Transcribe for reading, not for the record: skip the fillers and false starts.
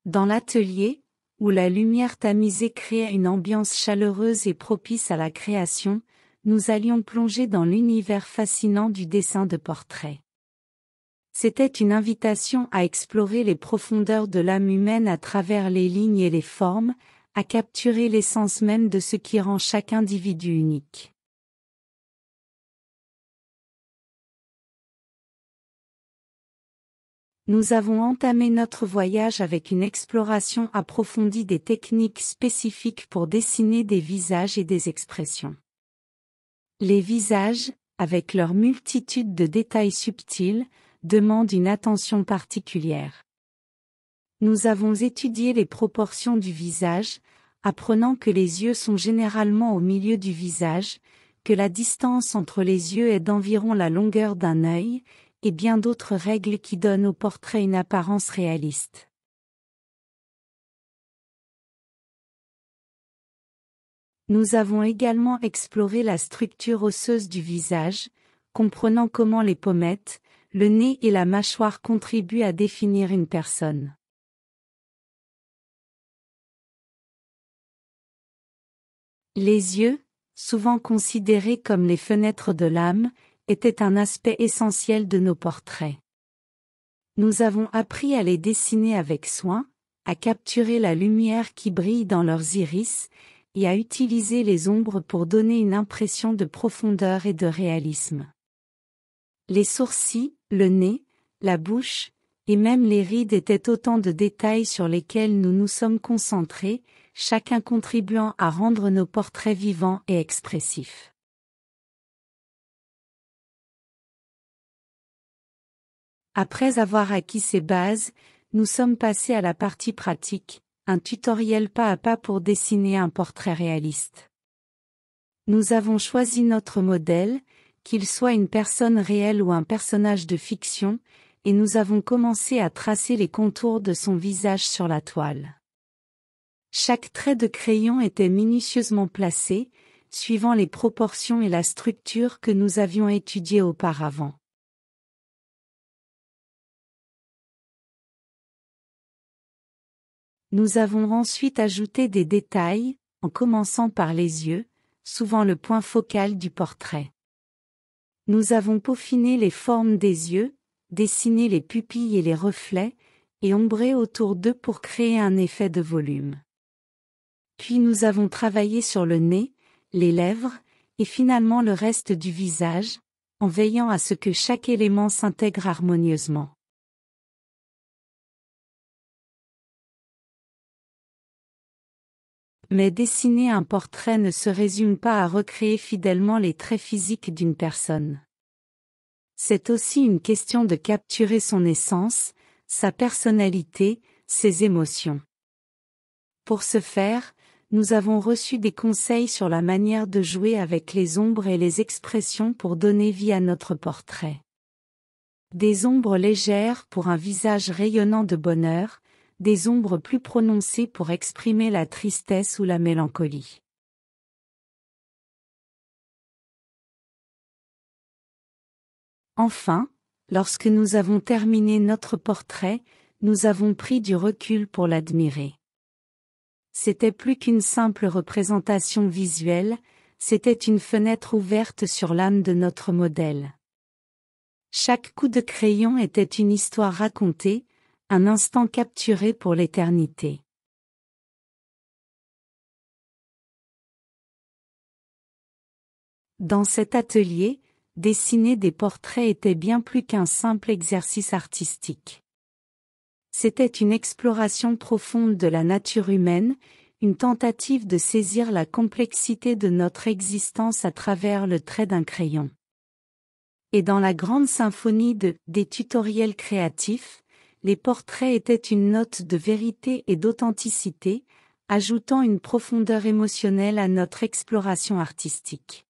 Dans l'atelier, où la lumière tamisée créait une ambiance chaleureuse et propice à la création, nous allions plonger dans l'univers fascinant du dessin de portrait. C'était une invitation à explorer les profondeurs de l'âme humaine à travers les lignes et les formes, à capturer l'essence même de ce qui rend chaque individu unique. Nous avons entamé notre voyage avec une exploration approfondie des techniques spécifiques pour dessiner des visages et des expressions. Les visages, avec leur multitude de détails subtils, demandent une attention particulière. Nous avons étudié les proportions du visage, apprenant que les yeux sont généralement au milieu du visage, que la distance entre les yeux est d'environ la longueur d'un œil, et bien d'autres règles qui donnent au portrait une apparence réaliste. Nous avons également exploré la structure osseuse du visage, comprenant comment les pommettes, le nez et la mâchoire contribuent à définir une personne. Les yeux, souvent considérés comme les fenêtres de l'âme, étaient un aspect essentiel de nos portraits. Nous avons appris à les dessiner avec soin, à capturer la lumière qui brille dans leurs iris, et à utiliser les ombres pour donner une impression de profondeur et de réalisme. Les sourcils, le nez, la bouche, et même les rides étaient autant de détails sur lesquels nous nous sommes concentrés, chacun contribuant à rendre nos portraits vivants et expressifs. Après avoir acquis ces bases, nous sommes passés à la partie pratique, un tutoriel pas à pas pour dessiner un portrait réaliste. Nous avons choisi notre modèle, qu'il soit une personne réelle ou un personnage de fiction, et nous avons commencé à tracer les contours de son visage sur la toile. Chaque trait de crayon était minutieusement placé, suivant les proportions et la structure que nous avions étudiées auparavant. Nous avons ensuite ajouté des détails, en commençant par les yeux, souvent le point focal du portrait. Nous avons peaufiné les formes des yeux, dessiné les pupilles et les reflets, et ombré autour d'eux pour créer un effet de volume. Puis nous avons travaillé sur le nez, les lèvres, et finalement le reste du visage, en veillant à ce que chaque élément s'intègre harmonieusement. Mais dessiner un portrait ne se résume pas à recréer fidèlement les traits physiques d'une personne. C'est aussi une question de capturer son essence, sa personnalité, ses émotions. Pour ce faire, nous avons reçu des conseils sur la manière de jouer avec les ombres et les expressions pour donner vie à notre portrait. Des ombres légères pour un visage rayonnant de bonheur, des ombres plus prononcées pour exprimer la tristesse ou la mélancolie. Enfin, lorsque nous avons terminé notre portrait, nous avons pris du recul pour l'admirer. C'était plus qu'une simple représentation visuelle, c'était une fenêtre ouverte sur l'âme de notre modèle. Chaque coup de crayon était une histoire racontée, un instant capturé pour l'éternité. Dans cet atelier, dessiner des portraits était bien plus qu'un simple exercice artistique. C'était une exploration profonde de la nature humaine, une tentative de saisir la complexité de notre existence à travers le trait d'un crayon. Et dans la grande symphonie des tutoriels créatifs, les portraits étaient une note de vérité et d'authenticité, ajoutant une profondeur émotionnelle à notre exploration artistique.